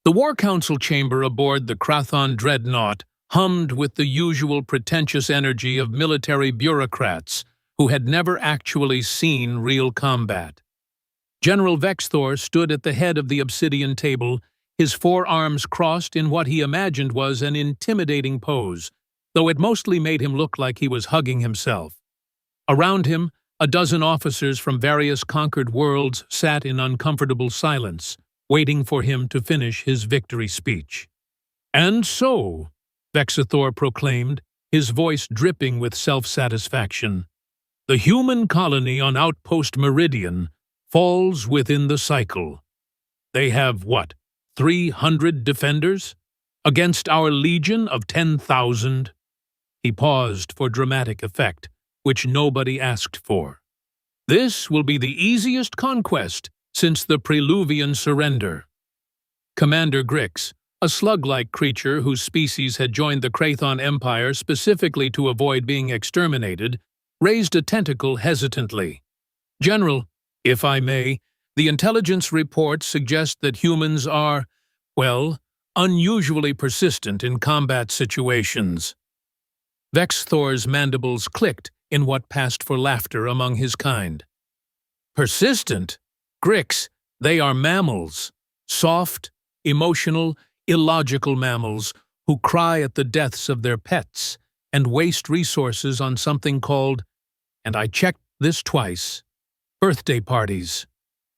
The War Council chamber aboard the Krathon dreadnought hummed with the usual pretentious energy of military bureaucrats who had never actually seen real combat. General Vexthor stood at the head of the obsidian table, his forearms crossed in what he imagined was an intimidating pose, though it mostly made him look like he was hugging himself. Around him, a dozen officers from various conquered worlds sat in uncomfortable silence, waiting for him to finish his victory speech. "And so," Vexthor proclaimed, his voice dripping with self-satisfaction, "the human colony on Outpost Meridian falls within the cycle. They have, 300 defenders? Against our legion of 10,000? He paused for dramatic effect, which nobody asked for. "This will be the easiest conquest since the Preluvian surrender." Commander Grix, a slug-like creature whose species had joined the Krathon Empire specifically to avoid being exterminated, raised a tentacle hesitantly. "General, if I may, the intelligence reports suggest that humans are, unusually persistent in combat situations." Vexthor's mandibles clicked in what passed for laughter among his kind. "Persistent? Grix, they are mammals. Soft, emotional, illogical mammals who cry at the deaths of their pets and waste resources on something called, and I checked this twice, birthday parties."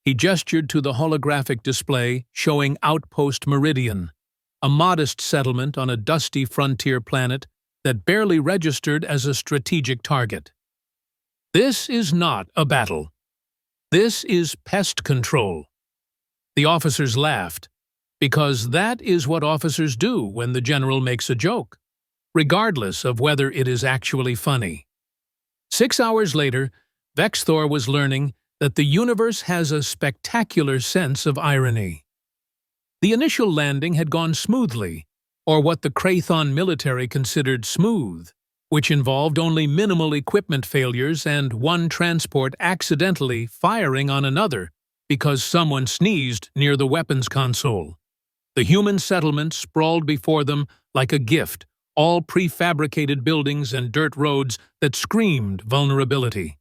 He gestured to the holographic display showing Outpost Meridian, a modest settlement on a dusty frontier planet that barely registered as a strategic target. "This is not a battle. This is pest control." The officers laughed, because that is what officers do when the general makes a joke, regardless of whether it is actually funny. 6 hours later, Vexthor was learning that the universe has a spectacular sense of irony. The initial landing had gone smoothly, or what the Krathon military considered smooth, which involved only minimal equipment failures and one transport accidentally firing on another because someone sneezed near the weapons console. The human settlement sprawled before them like a gift, all prefabricated buildings and dirt roads that screamed vulnerability.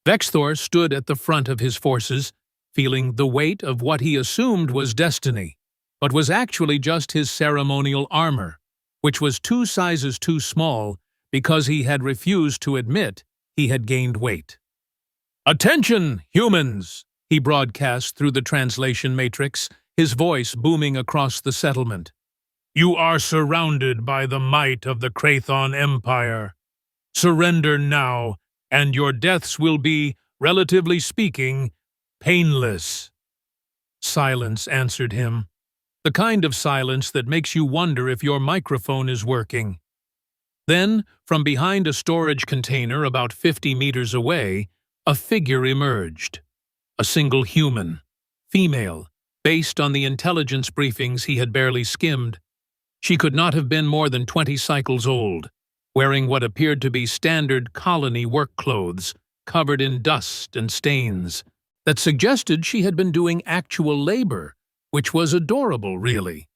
Vexthor stood at the front of his forces, feeling the weight of what he assumed was destiny, but was actually just his ceremonial armor, which was 2 sizes too small because he had refused to admit he had gained weight. "Attention, humans!" he broadcast through the translation matrix, his voice booming across the settlement. "You are surrounded by the might of the Krathon Empire. Surrender now, and your deaths will be, relatively speaking, painless." Silence answered him, the kind of silence that makes you wonder if your microphone is working. Then, from behind a storage container about 50 meters away, a figure emerged. A single human, female, based on the intelligence briefings he had barely skimmed. She could not have been more than 20 cycles old, wearing what appeared to be standard colony work clothes, covered in dust and stains, that suggested she had been doing actual labor, which was adorable, really.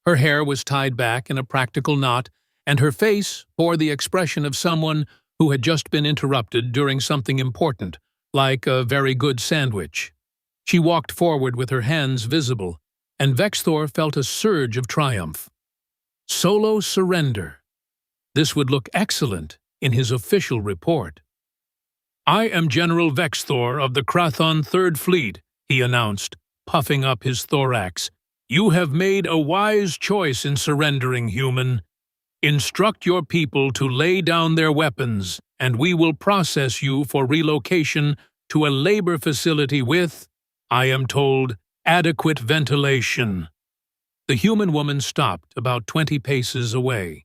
Her hair was tied back in a practical knot, and her face bore the expression of someone who had just been interrupted during something important, like a very good sandwich. She walked forward with her hands visible, and Vexthor felt a surge of triumph. Solo surrender. This would look excellent in his official report. "I am General Vexthor of the Krathon Third Fleet," he announced, puffing up his thorax. "You have made a wise choice in surrendering, human. Instruct your people to lay down their weapons, and we will process you for relocation to a labor facility with, I am told, adequate ventilation." The human woman stopped about 20 paces away.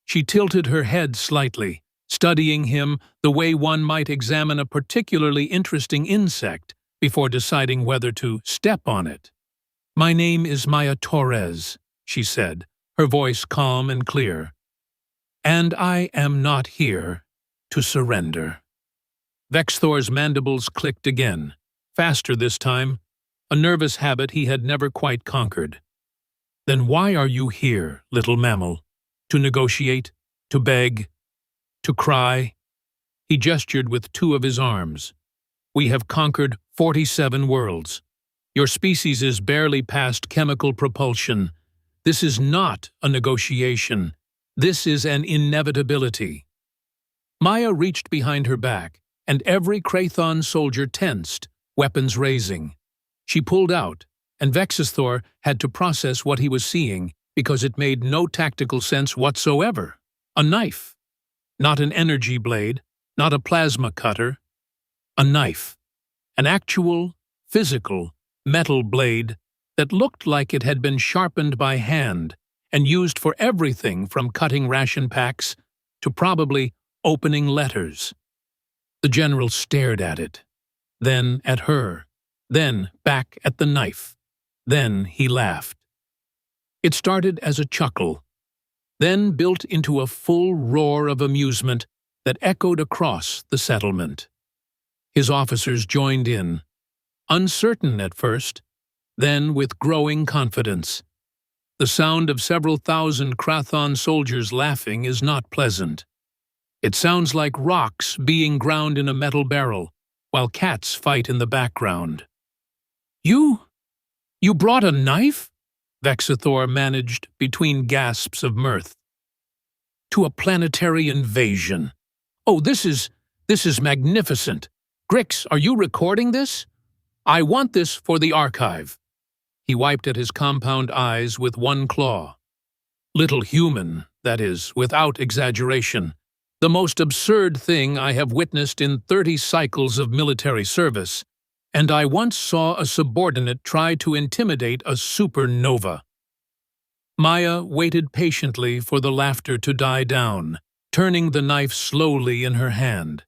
She tilted her head slightly, studying him the way one might examine a particularly interesting insect before deciding whether to step on it. "My name is Maya Torres," she said, her voice calm and clear. "And I am not here to surrender." Vexthor's mandibles clicked again, faster this time, a nervous habit he had never quite conquered. Then why are you here, little mammal? To negotiate? To beg? To cry? He gestured with two of his arms. We have conquered 47 worlds. Your species is barely past chemical propulsion. This is not a negotiation. This is an inevitability. Maya reached behind her back, and every Krathon soldier tensed, weapons raising. She pulled out, and Vexithor had to process what he was seeing because it made no tactical sense whatsoever. A knife. Not an energy blade, not a plasma cutter. A knife. An actual, physical, metal blade that looked like it had been sharpened by hand and used for everything from cutting ration packs to probably opening letters. The general stared at it, then at her, then back at the knife. Then he laughed. It started as a chuckle, then built into a full roar of amusement that echoed across the settlement. His officers joined in, uncertain at first, then with growing confidence. The sound of several thousand Krathon soldiers laughing is not pleasant. It sounds like rocks being ground in a metal barrel, while cats fight in the background. You brought a knife? Vexithor managed between gasps of mirth. To a planetary invasion. Oh, this is magnificent. Grix, are you recording this? I want this for the archive. He wiped at his compound eyes with one claw. Little human, that is, without exaggeration. The most absurd thing I have witnessed in 30 cycles of military service, and I once saw a subordinate try to intimidate a supernova. Maya waited patiently for the laughter to die down, turning the knife slowly in her hand.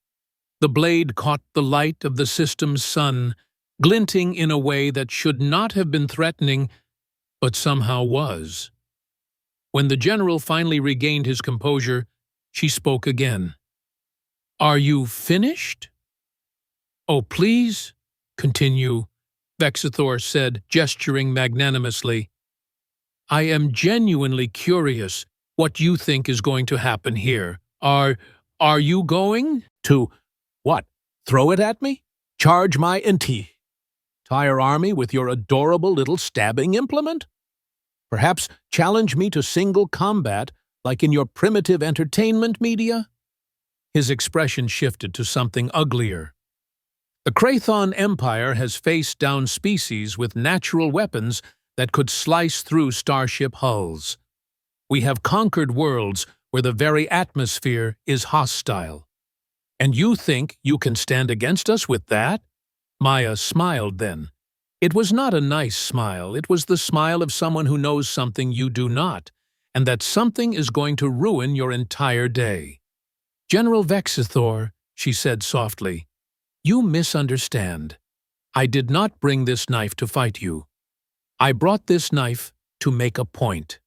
The blade caught the light of the system's sun, glinting in a way that should not have been threatening, but somehow was. When the general finally regained his composure, she spoke again. Are you finished? Oh, please, continue, Vexithor said, gesturing magnanimously. I am genuinely curious what you think is going to happen here. Are you going to, what, throw it at me? Charge my entire army with your adorable little stabbing implement? Perhaps challenge me to single combat like in your primitive entertainment media? His expression shifted to something uglier. The Krathon Empire has faced down species with natural weapons that could slice through starship hulls. We have conquered worlds where the very atmosphere is hostile. And you think you can stand against us with that? Maya smiled then. It was not a nice smile, it was the smile of someone who knows something you do not, and that something is going to ruin your entire day. General Vexithor, she said softly, you misunderstand. I did not bring this knife to fight you. I brought this knife to make a point.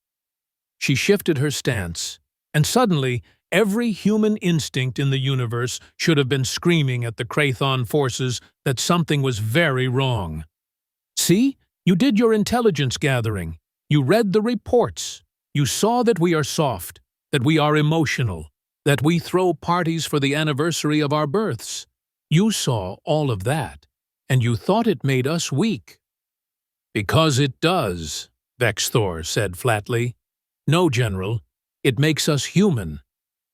She shifted her stance, and suddenly every human instinct in the universe should have been screaming at the Krathon forces that something was very wrong. See, you did your intelligence gathering. You read the reports. You saw that we are soft, that we are emotional, that we throw parties for the anniversary of our births. You saw all of that, and you thought it made us weak. Because it does, Vexithor said flatly. No, General, it makes us human,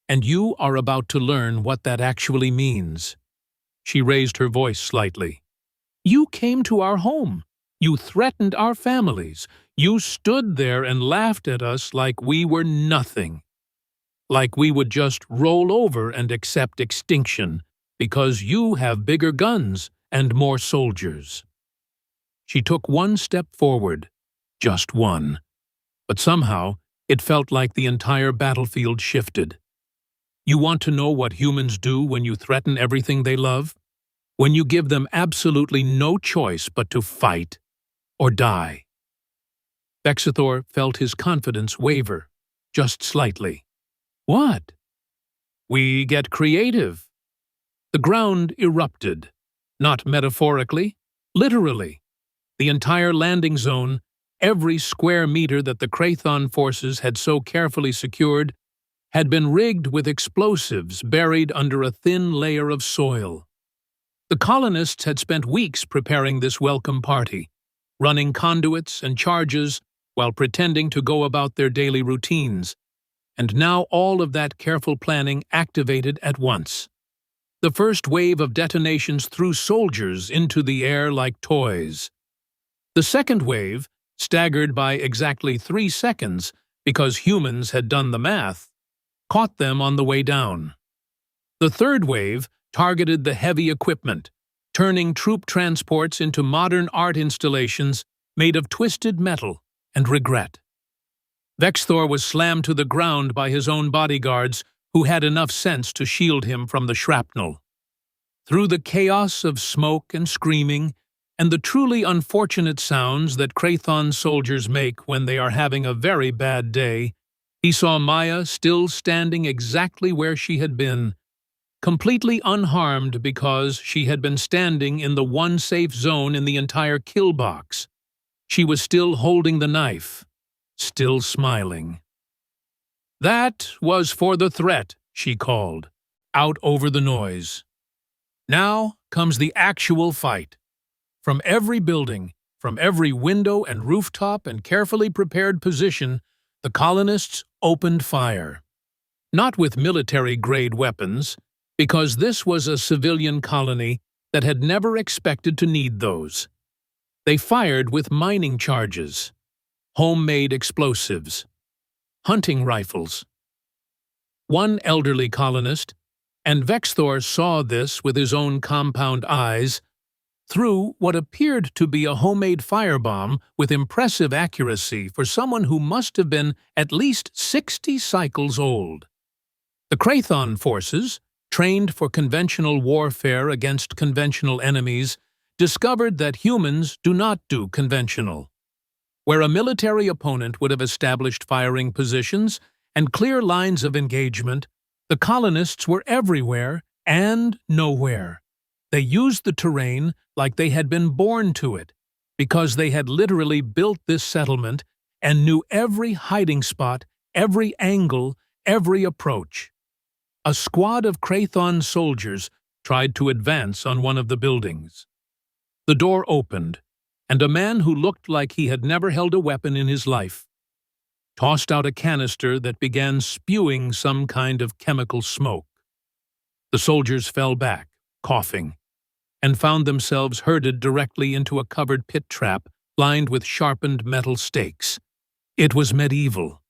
and you are about to learn what that actually means. She raised her voice slightly. You came to our home. You threatened our families. You stood there and laughed at us like we were nothing. Like we would just roll over and accept extinction because you have bigger guns and more soldiers. She took one step forward, just one. But somehow, it felt like the entire battlefield shifted. You want to know what humans do when you threaten everything they love? When you give them absolutely no choice but to fight or die. Vexithor felt his confidence waver, just slightly. What? We get creative. The ground erupted, not metaphorically, literally. The entire landing zone, Every square meter that the Krathon forces had so carefully secured had been rigged with explosives buried under a thin layer of soil. The colonists had spent weeks preparing this welcome party, running conduits and charges while pretending to go about their daily routines, and now all of that careful planning activated at once. The first wave of detonations threw soldiers into the air like toys. The second wave, staggered by exactly 3 seconds because humans had done the math, caught them on the way down. The third wave targeted the heavy equipment, turning troop transports into modern art installations made of twisted metal and regret. Vexthor was slammed to the ground by his own bodyguards, who had enough sense to shield him from the shrapnel. Through the chaos of smoke and screaming, and the truly unfortunate sounds that Krathon soldiers make when they are having a very bad day, he saw Maya still standing exactly where she had been, completely unharmed because she had been standing in the one safe zone in the entire kill box. She was still holding the knife, still smiling. "That was for the threat," she called, out over the noise. "Now comes the actual fight." From every building, from every window and rooftop and carefully prepared position, the colonists opened fire. Not with military-grade weapons, because this was a civilian colony that had never expected to need those. They fired with mining charges, homemade explosives, hunting rifles. One elderly colonist, and Vexthor saw this with his own compound eyes, threw what appeared to be a homemade firebomb with impressive accuracy for someone who must have been at least 60 cycles old. The Krathon forces, trained for conventional warfare against conventional enemies, discovered that humans do not do conventional. Where a military opponent would have established firing positions and clear lines of engagement, the colonists were everywhere and nowhere. They used the terrain like they had been born to it, because they had literally built this settlement and knew every hiding spot, every angle, every approach. A squad of Krathon soldiers tried to advance on one of the buildings. The door opened, and a man who looked like he had never held a weapon in his life tossed out a canister that began spewing some kind of chemical smoke. The soldiers fell back, coughing, and found themselves herded directly into a covered pit trap lined with sharpened metal stakes. It was medieval.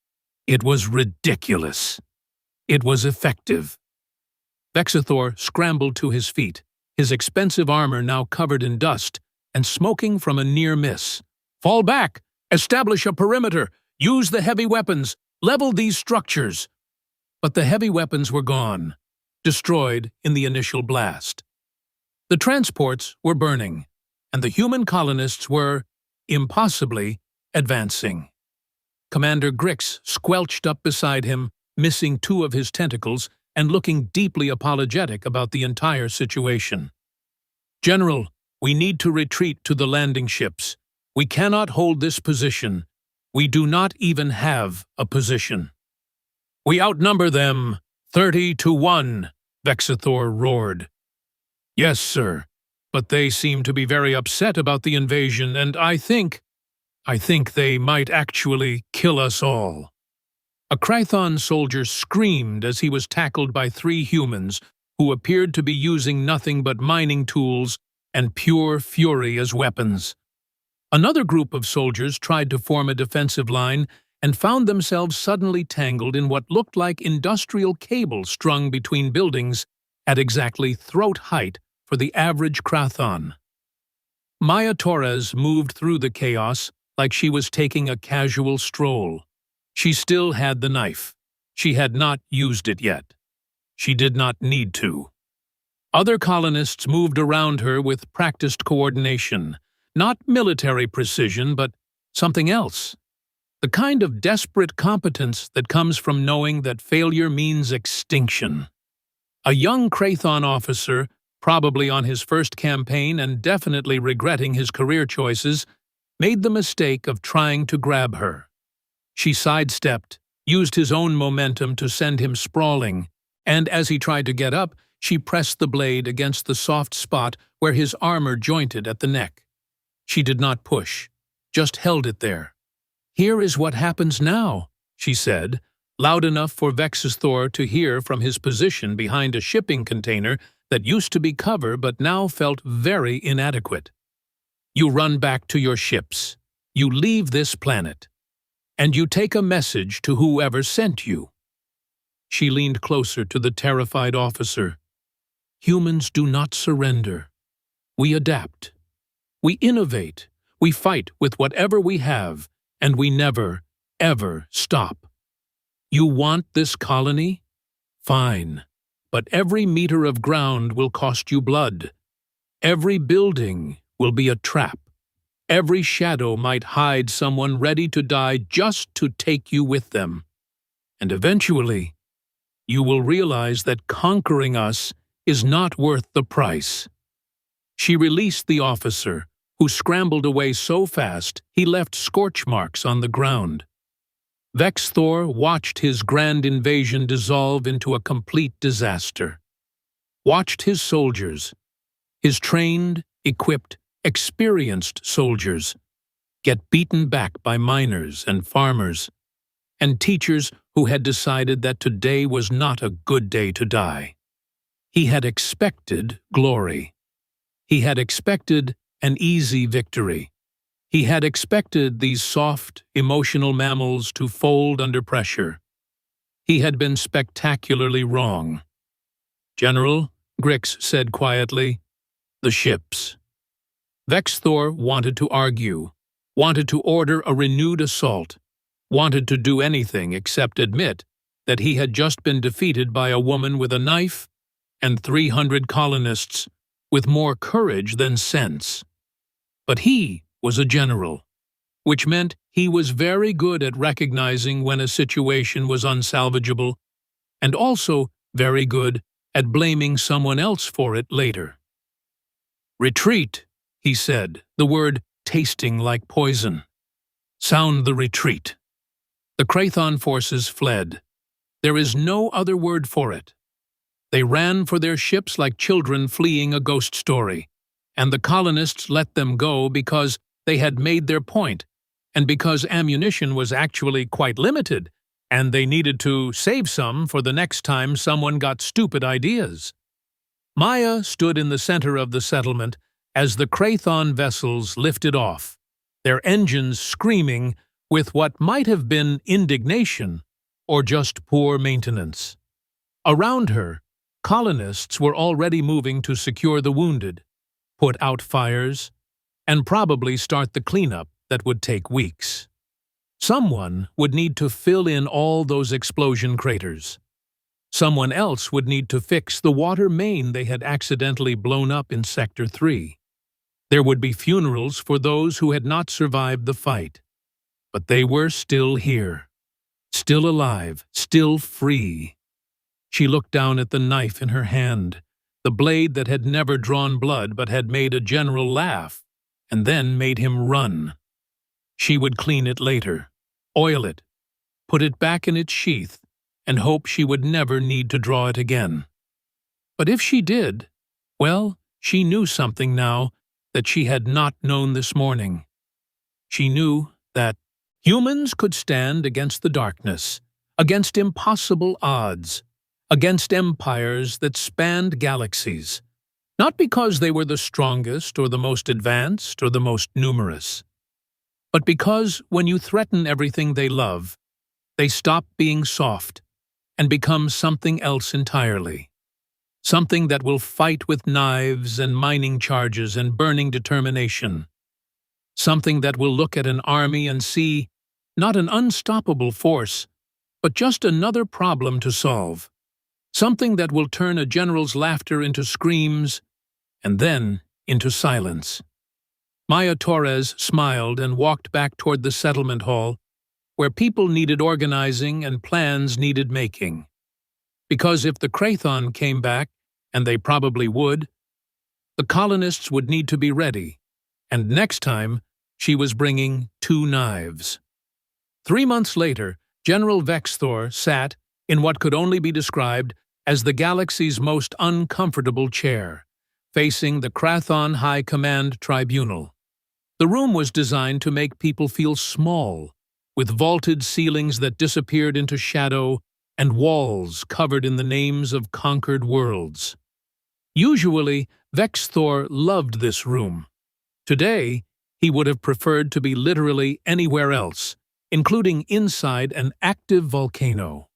It was ridiculous. It was effective. Vexthor scrambled to his feet, his expensive armor now covered in dust and smoking from a near miss. "Fall back! Establish a perimeter! Use the heavy weapons! Level these structures!" But the heavy weapons were gone, destroyed in the initial blast. The transports were burning, and the human colonists were, impossibly, advancing. Commander Grix squelched up beside him, missing 2 of his tentacles and looking deeply apologetic about the entire situation. "General, we need to retreat to the landing ships. We cannot hold this position. We do not even have a position." "We outnumber them 30-1, Vexthor roared. "Yes, sir, but they seem to be very upset about the invasion, and I think they might actually kill us all." A Krathon soldier screamed as he was tackled by 3 humans who appeared to be using nothing but mining tools and pure fury as weapons. Another group of soldiers tried to form a defensive line and found themselves suddenly tangled in what looked like industrial cables strung between buildings at exactly throat height for the average Krathon. Maya Torres moved through the chaos like she was taking a casual stroll. She still had the knife. She had not used it yet. She did not need to. Other colonists moved around her with practiced coordination, not military precision, but something else. The kind of desperate competence that comes from knowing that failure means extinction. A young Krathon officer, probably on his first campaign and definitely regretting his career choices, made the mistake of trying to grab her. She sidestepped, used his own momentum to send him sprawling, and as he tried to get up, she pressed the blade against the soft spot where his armor jointed at the neck. She did not push, just held it there. "Here is what happens now," she said, loud enough for Vexthor to hear from his position behind a shipping container that used to be cover but now felt very inadequate. "You run back to your ships. You leave this planet. And you take a message to whoever sent you." She leaned closer to the terrified officer. "Humans do not surrender. We adapt. We innovate. We fight with whatever we have, and we never, ever stop. You want this colony? Fine. But every meter of ground will cost you blood. Every building will be a trap. Every shadow might hide someone ready to die just to take you with them. And eventually, you will realize that conquering us is not worth the price." She released the officer, who scrambled away so fast he left scorch marks on the ground. Vexthor watched his grand invasion dissolve into a complete disaster. Watched his soldiers, his trained, equipped, experienced soldiers, get beaten back by miners and farmers, and teachers who had decided that today was not a good day to die. He had expected glory. He had expected an easy victory. He had expected these soft, emotional mammals to fold under pressure. He had been spectacularly wrong. "General," Grix said quietly, "the ships." Vexthor wanted to argue, wanted to order a renewed assault, wanted to do anything except admit that he had just been defeated by a woman with a knife and 300 colonists with more courage than sense. But he was a general, which meant he was very good at recognizing when a situation was unsalvageable, and also very good at blaming someone else for it later. "Retreat," he said, the word tasting like poison. "Sound the retreat." The Krathon forces fled. There is no other word for it. They ran for their ships like children fleeing a ghost story, and the colonists let them go because they had made their point, and because ammunition was actually quite limited, and they needed to save some for the next time someone got stupid ideas. Maya stood in the center of the settlement as the Krathon vessels lifted off, their engines screaming with what might have been indignation or just poor maintenance. Around her, colonists were already moving to secure the wounded, put out fires, and probably start the cleanup that would take weeks. Someone would need to fill in all those explosion craters. Someone else would need to fix the water main they had accidentally blown up in Sector 3. There would be funerals for those who had not survived the fight. But they were still here, still alive, still free. She looked down at the knife in her hand, the blade that had never drawn blood but had made a general laugh, and then made him run. She would clean it later, oil it, put it back in its sheath, and hope she would never need to draw it again. But if she did, well, she knew something now that she had not known this morning. She knew that humans could stand against the darkness, against impossible odds, against empires that spanned galaxies, not because they were the strongest or the most advanced or the most numerous, but because when you threaten everything they love, they stop being soft and become something else entirely. Something that will fight with knives and mining charges and burning determination. Something that will look at an army and see not an unstoppable force, but just another problem to solve. Something that will turn a general's laughter into screams and then into silence. Maya Torres smiled and walked back toward the settlement hall, where people needed organizing and plans needed making. Because if the Krathon came back, and they probably would, the colonists would need to be ready, and next time She was bringing 2 knives. 3 months later, General Vexthor sat in what could only be described as the galaxy's most uncomfortable chair, facing the Krathon High Command Tribunal. The room was designed to make people feel small, with vaulted ceilings that disappeared into shadow and walls covered in the names of conquered worlds. Usually, Vexthor loved this room. Today, he would have preferred to be literally anywhere else, including inside an active volcano.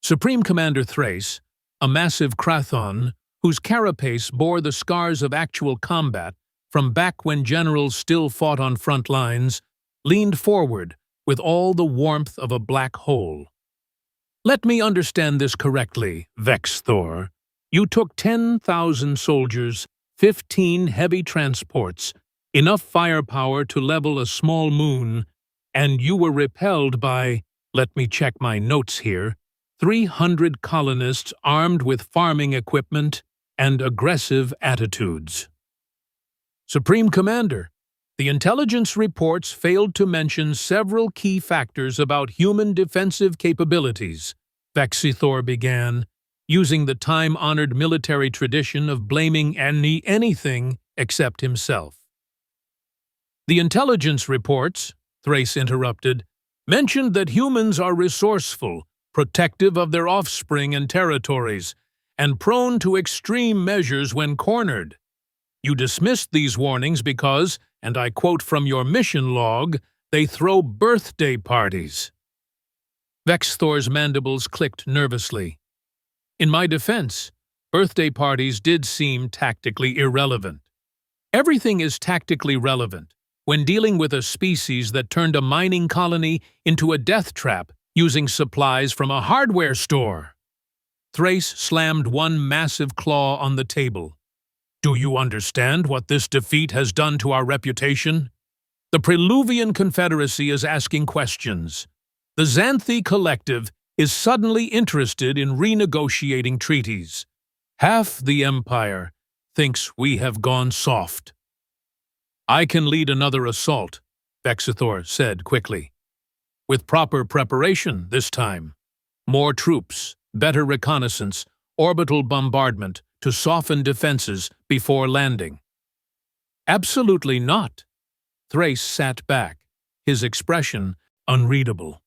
Supreme Commander Thrace, a massive Krathon whose carapace bore the scars of actual combat from back when generals still fought on front lines, leaned forward with all the warmth of a black hole. "Let me understand this correctly, Vexthor. You took 10,000 soldiers, 15 heavy transports, enough firepower to level a small moon, and you were repelled by, let me check my notes here, 300 colonists armed with farming equipment and aggressive attitudes." Supreme Commander, the intelligence reports failed to mention several key factors about human defensive capabilities, Vexthor began, using the time-honored military tradition of blaming anything except himself. "The intelligence reports," Thrace interrupted, "mentioned that humans are resourceful, protective of their offspring and territories, and prone to extreme measures when cornered. You dismissed these warnings because, and I quote from your mission log, they throw birthday parties." Vexthor's mandibles clicked nervously. In my defense, birthday parties did seem tactically irrelevant. Everything is tactically relevant when dealing with a species that turned a mining colony into a death trap using supplies from a hardware store. Thrace slammed one massive claw on the table. "Do you understand what this defeat has done to our reputation? The Preluvian Confederacy is asking questions. The Xanthi Collective is suddenly interested in renegotiating treaties. Half the Empire thinks we have gone soft." "I can lead another assault," Vexthor said quickly. "With proper preparation this time. More troops, better reconnaissance, orbital bombardment to soften defenses before landing." "Absolutely not." Thrace sat back, his expression unreadable.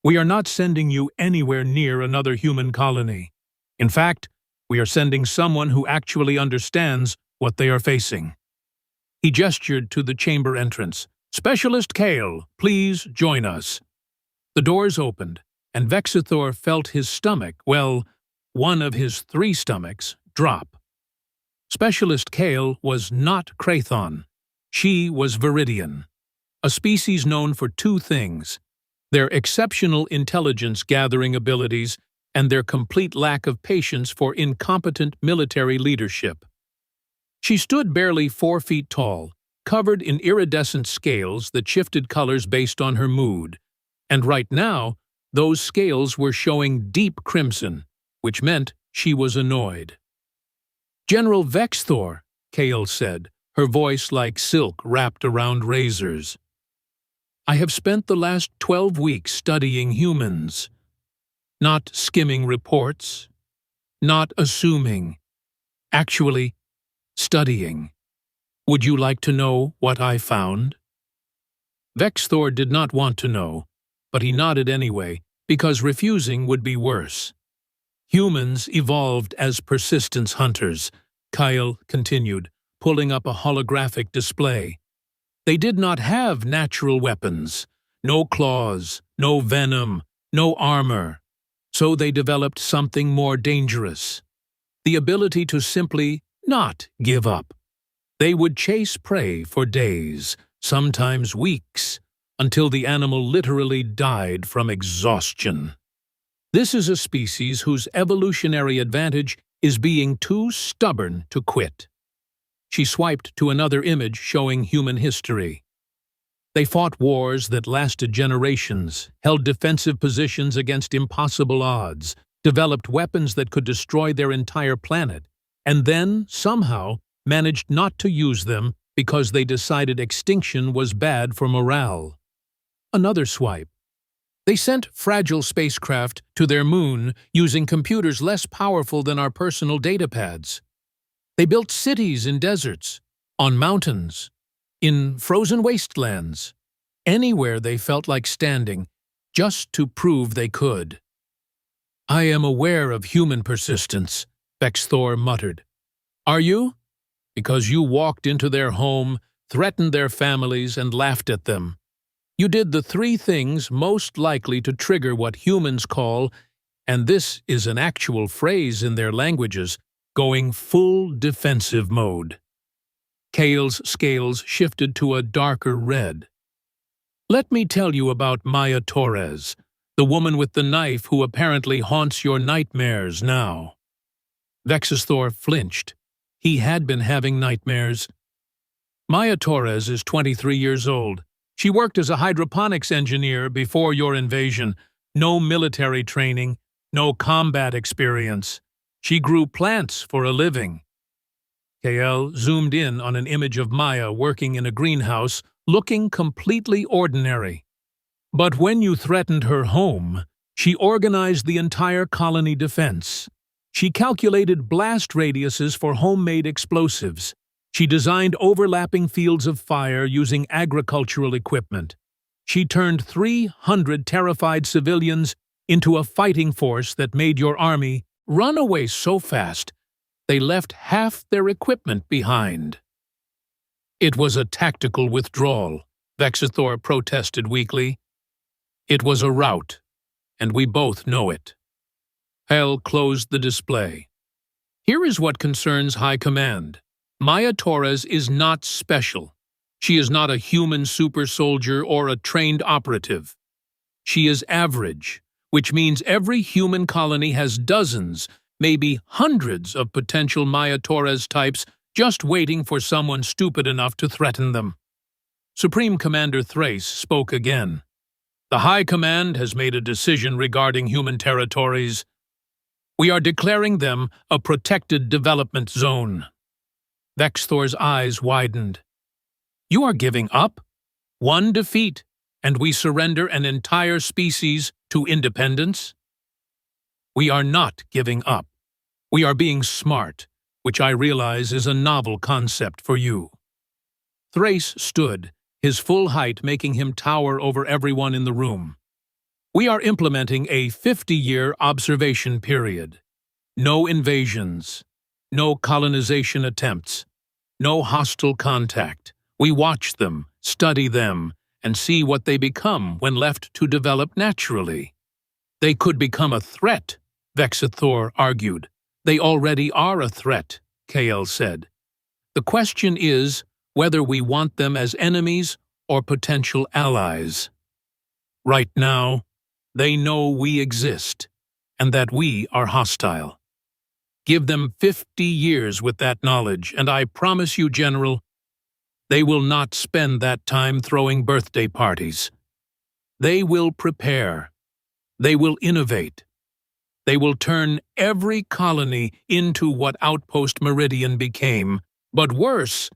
"We are not sending you anywhere near another human colony. In fact, we are sending someone who actually understands what they are facing." He gestured to the chamber entrance. "Specialist Kale, please join us." The doors opened, and Vexthor felt his stomach, well, one of his 3 stomachs, drop. Specialist Kale was not Krathon. She was Viridian, a species known for 2 things: their exceptional intelligence-gathering abilities and their complete lack of patience for incompetent military leadership. She stood barely 4 feet tall, covered in iridescent scales that shifted colors based on her mood, and right now, those scales were showing deep crimson, which meant she was annoyed. "General Vexthor," Kale said, her voice like silk wrapped around razors. "I have spent the last 12 weeks studying humans. Not skimming reports, not assuming. Actually, studying. Would you like to know what I found?" Vexthor did not want to know, but he nodded anyway, because refusing would be worse. "Humans evolved as persistence hunters," Kyle continued, pulling up a holographic display. "They did not have natural weapons, no claws, no venom, no armor. So they developed something more dangerous: the ability to simply not give up. They would chase prey for days, sometimes weeks, until the animal literally died from exhaustion. This is a species whose evolutionary advantage is being too stubborn to quit." She swiped to another image showing human history. They fought wars that lasted generations, held defensive positions against impossible odds, developed weapons that could destroy their entire planet, and then, somehow, managed not to use them because they decided extinction was bad for morale. Another swipe. They sent fragile spacecraft to their moon using computers less powerful than our personal datapads. They built cities in deserts, on mountains, in frozen wastelands, anywhere they felt like standing, just to prove they could. "I am aware of human persistence," Vexthor muttered. "Are you? Because you walked into their home, threatened their families, and laughed at them. You did the three things most likely to trigger what humans call, and this is an actual phrase in their languages, going full defensive mode." Kale's scales shifted to a darker red. "Let me tell you about Maya Torres, the woman with the knife who apparently haunts your nightmares now." Vexthor flinched. He had been having nightmares. "Maya Torres is 23 years old. She worked as a hydroponics engineer before your invasion. No military training, no combat experience. She grew plants for a living." Kale zoomed in on an image of Maya working in a greenhouse, looking completely ordinary. "But when you threatened her home, she organized the entire colony defense. She calculated blast radiuses for homemade explosives. She designed overlapping fields of fire using agricultural equipment. She turned 300 terrified civilians into a fighting force that made your army run away so fast they left half their equipment behind." "It was a tactical withdrawal," Vexthor protested weakly. "It was a rout, and we both know it." Hell closed the display. "Here is what concerns High Command. Maya Torres is not special. She is not a human super soldier or a trained operative. She is average, which means every human colony has dozens, maybe hundreds of potential Maya Torres types just waiting for someone stupid enough to threaten them." Supreme Commander Thrace spoke again. "The High Command has made a decision regarding human territories. We are declaring them a protected development zone." Vexthor's eyes widened. "You are giving up? One defeat, and we surrender an entire species to independence?" "We are not giving up. We are being smart, which I realize is a novel concept for you." Thrace stood, his full height making him tower over everyone in the room. "We are implementing a 50-year observation period. No invasions, no colonization attempts, no hostile contact. We watch them, study them, and see what they become when left to develop naturally." "They could become a threat," Vexthor argued. "They already are a threat," Kale said. "The question is whether we want them as enemies or potential allies. Right now, they know we exist, and that we are hostile. Give them 50 years with that knowledge, and I promise you, General, they will not spend that time throwing birthday parties. They will prepare. They will innovate. They will turn every colony into what Outpost Meridian became, but worse,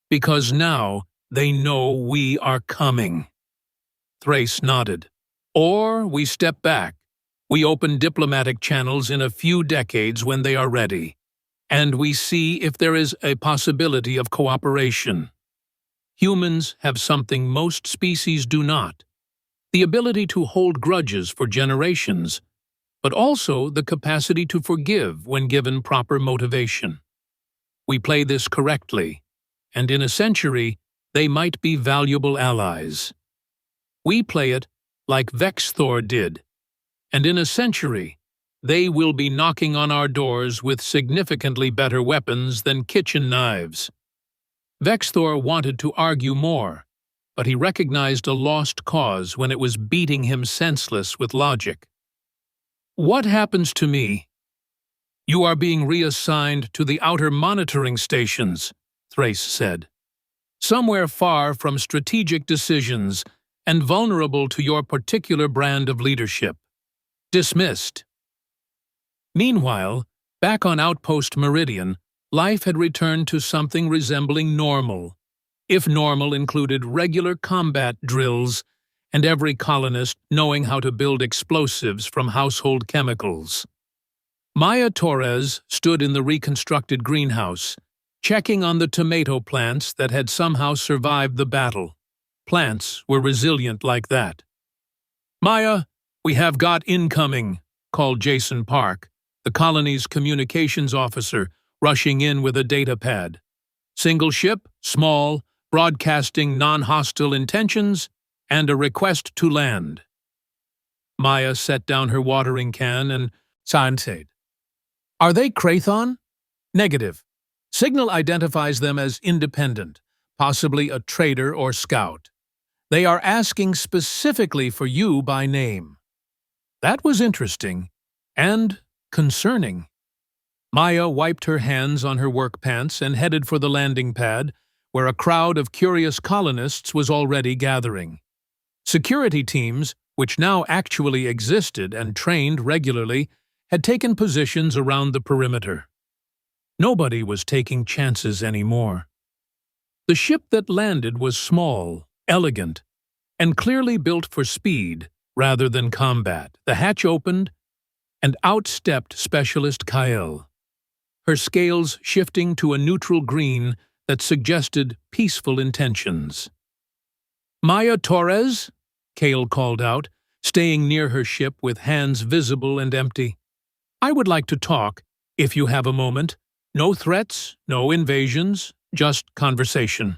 because now they know we are coming." Thrace nodded. "Or we step back. We open diplomatic channels in a few decades when they are ready, and we see if there is a possibility of cooperation. Humans have something most species do not: the ability to hold grudges for generations, but also the capacity to forgive when given proper motivation. We play this correctly, and in a century, they might be valuable allies. We play it like Vexthor did, and in a century, they will be knocking on our doors with significantly better weapons than kitchen knives." Vexthor wanted to argue more, but he recognized a lost cause when it was beating him senseless with logic. "What happens to me?" "You are being reassigned to the outer monitoring stations," Thrace said. "Somewhere far from strategic decisions and vulnerable to your particular brand of leadership. Dismissed." Meanwhile, back on Outpost Meridian, life had returned to something resembling normal. if normal included regular combat drills and every colonist knowing how to build explosives from household chemicals. Maya Torres stood in the reconstructed greenhouse, checking on the tomato plants that had somehow survived the battle. Plants were resilient like that. "Maya, we have got incoming," called Jason Park, the colony's communications officer, rushing in with a data pad. "Single ship, small, broadcasting non-hostile intentions, and a request to land." Maya set down her watering can and said, "Are they Krathon?" "Negative. Signal identifies them as independent, possibly a trader or scout. They are asking specifically for you by name." That was interesting and concerning. Maya wiped her hands on her work pants and headed for the landing pad, where a crowd of curious colonists was already gathering. Security teams, which now actually existed and trained regularly, had taken positions around the perimeter. Nobody was taking chances anymore. The ship that landed was small, elegant, and clearly built for speed rather than combat. The hatch opened, and out stepped Specialist Kael, her scales shifting to a neutral green that suggested peaceful intentions. "Maya Torres?" Kael called out, staying near her ship with hands visible and empty. "I would like to talk, if you have a moment. No threats, no invasions, just conversation."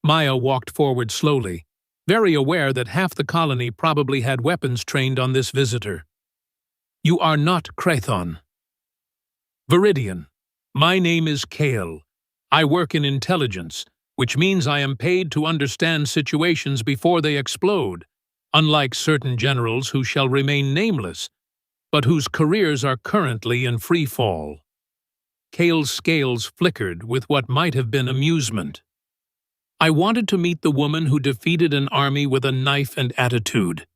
Maya walked forward slowly, very aware that half the colony probably had weapons trained on this visitor. "You are not Krathon." "Viridian. My name is Kael. I work in intelligence, which means I am paid to understand situations before they explode, unlike certain generals who shall remain nameless, but whose careers are currently in free fall." Kael's scales flickered with what might have been amusement. "I wanted to meet the woman who defeated an army with a knife and attitude."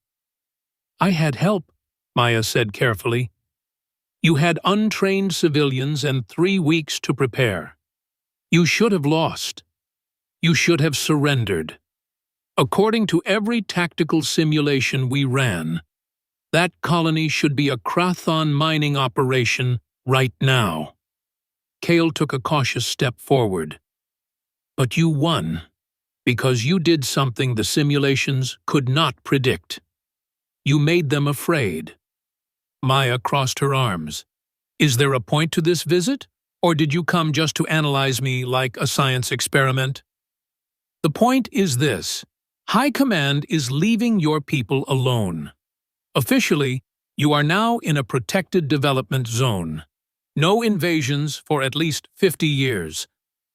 "I had help," Maya said carefully. "You had untrained civilians and 3 weeks to prepare. You should have lost. You should have surrendered. According to every tactical simulation we ran, that colony should be a Krathon mining operation right now." Kael took a cautious step forward. "But you won, because you did something the simulations could not predict. You made them afraid." Maya crossed her arms. "Is there a point to this visit, or did you come just to analyze me like a science experiment?" "The point is this. High Command is leaving your people alone. Officially, you are now in a protected development zone. No invasions for at least 50 years,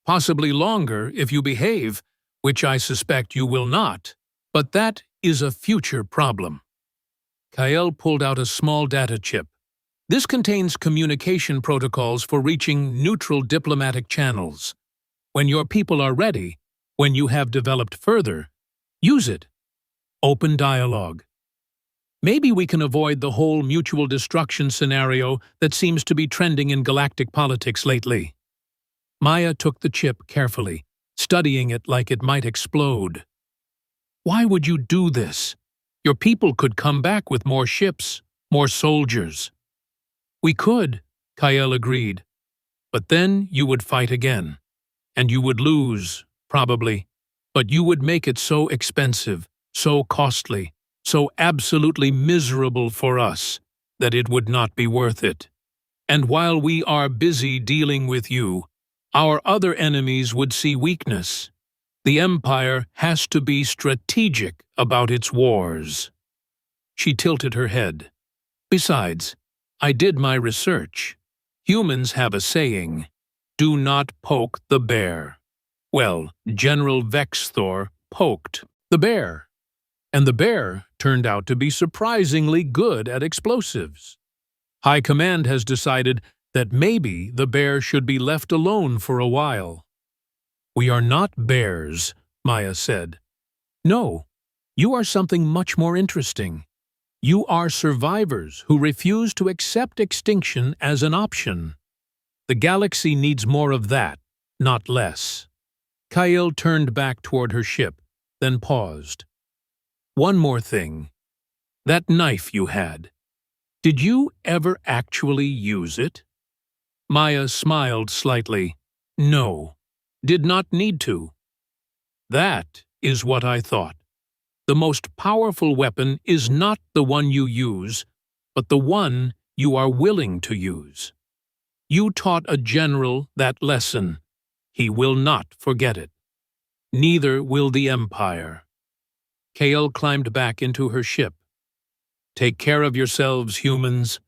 possibly longer if you behave, which I suspect you will not, but that is a future problem." Kael pulled out a small data chip. "This contains communication protocols for reaching neutral diplomatic channels. When your people are ready, when you have developed further, use it. Open dialogue. Maybe we can avoid the whole mutual destruction scenario that seems to be trending in galactic politics lately." Maya took the chip carefully, studying it like it might explode. "Why would you do this? Your people could come back with more ships, more soldiers." "We could," Kael agreed. "But then you would fight again. And you would lose, probably. But you would make it so expensive, so costly, so absolutely miserable for us, that it would not be worth it. And while we are busy dealing with you, our other enemies would see weakness. The Empire has to be strategic about its wars." She tilted her head. "Besides, I did my research. Humans have a saying, 'Do not poke the bear.' Well, General Vexthor poked the bear. And the bear turned out to be surprisingly good at explosives. High Command has decided that maybe the bear should be left alone for a while." "We are not bears," Maya said. "No, you are something much more interesting. You are survivors who refuse to accept extinction as an option. The galaxy needs more of that, not less." Kyle turned back toward her ship, then paused. One more thing. That knife you had. Did you ever actually use it? Maya smiled slightly. No, did not need to. That is what I thought. The most powerful weapon is not the one you use, but the one you are willing to use. You taught a general that lesson. He will not forget it. Neither will the Empire. Kale climbed back into her ship. Take care of yourselves, humans.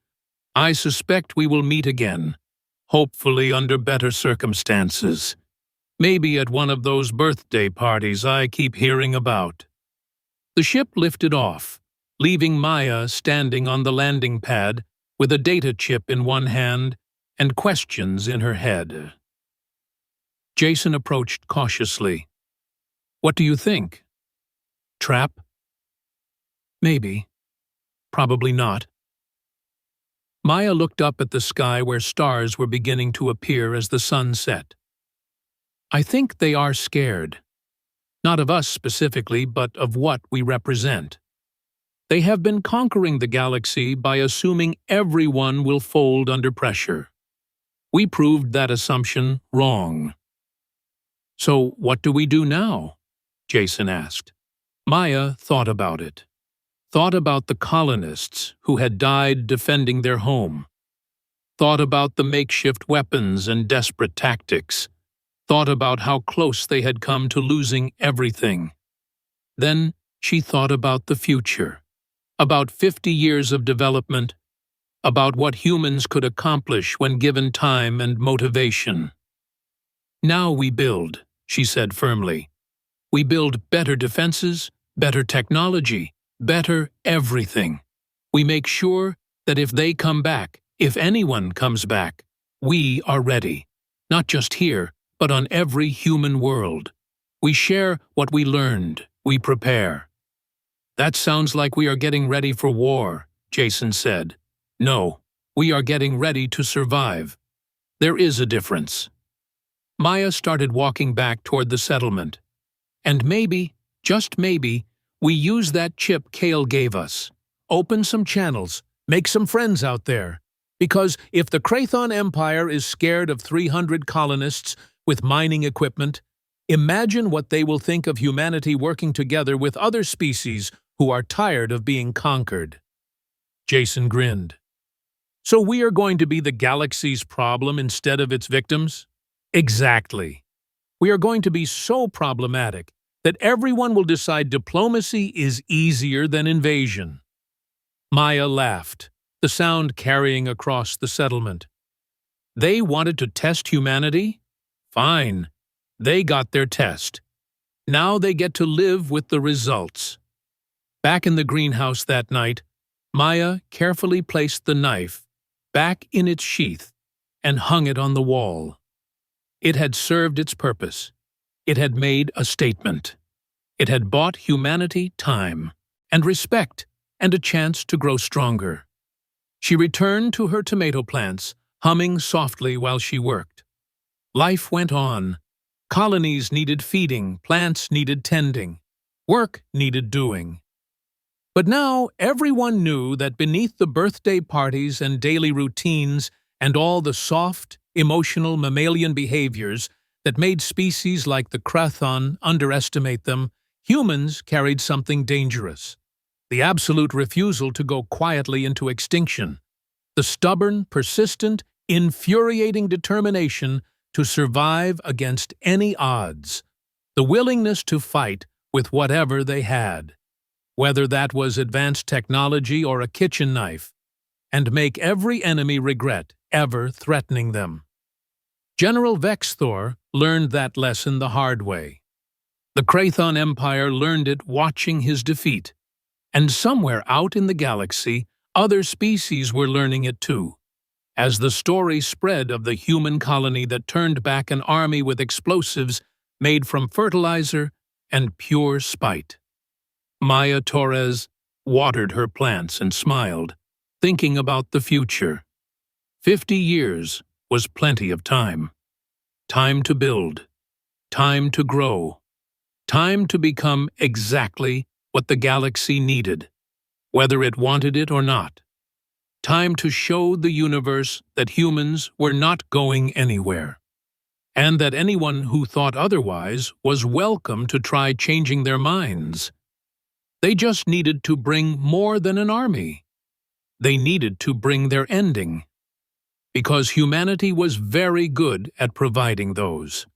I suspect we will meet again, hopefully under better circumstances. Maybe at one of those birthday parties I keep hearing about. The ship lifted off, leaving Maya standing on the landing pad with a data chip in one hand and questions in her head. Jason approached cautiously. What do you think? Trap? Maybe. Probably not. Maya looked up at the sky where stars were beginning to appear as the sun set. I think they are scared. Not of us specifically, but of what we represent. They have been conquering the galaxy by assuming everyone will fold under pressure. We proved that assumption wrong. So what do we do now? Jason asked. Maya thought about it. Thought about the colonists who had died defending their home. Thought about the makeshift weapons and desperate tactics. Thought about how close they had come to losing everything. Then she thought about the future, about 50 years of development, about what humans could accomplish when given time and motivation. Now we build, she said firmly. We build better defenses, better technology, better everything. We make sure that if they come back, if anyone comes back, we are ready, not just here, but on every human world. We share what we learned, we prepare. That sounds like we are getting ready for war, Jason said. No, we are getting ready to survive. There is a difference. Maya started walking back toward the settlement. And maybe, just maybe, we use that chip Kale gave us. Open some channels, make some friends out there. Because if the Krathon Empire is scared of 300 colonists with mining equipment, imagine what they will think of humanity working together with other species who are tired of being conquered. Jason grinned. So we are going to be the galaxy's problem instead of its victims? Exactly. We are going to be so problematic that everyone will decide diplomacy is easier than invasion. Maya laughed, the sound carrying across the settlement. They wanted to test humanity? Fine. They got their test. Now they get to live with the results. Back in the greenhouse that night, Maya carefully placed the knife back in its sheath and hung it on the wall. It had served its purpose. It had made a statement. It had bought humanity time and respect and a chance to grow stronger. She returned to her tomato plants, humming softly while she worked. Life went on. Colonies needed feeding, plants needed tending, work needed doing. But now everyone knew that beneath the birthday parties and daily routines and all the soft, emotional mammalian behaviors that made species like the Krathon underestimate them, humans carried something dangerous. The absolute refusal to go quietly into extinction. The stubborn, persistent, infuriating determination to survive against any odds. The willingness to fight with whatever they had, whether that was advanced technology or a kitchen knife, and make every enemy regret ever threatening them. General Vexthor learned that lesson the hard way. The Krathon Empire learned it watching his defeat, and somewhere out in the galaxy, other species were learning it too. As the story spread of the human colony that turned back an army with explosives made from fertilizer and pure spite. Maya Torres watered her plants and smiled, thinking about the future. 50 years was plenty of time. Time to build. Time to grow. Time to become exactly what the galaxy needed, whether it wanted it or not. Time to show the universe that humans were not going anywhere, and that anyone who thought otherwise was welcome to try changing their minds. They just needed to bring more than an army. They needed to bring their ending, because humanity was very good at providing those.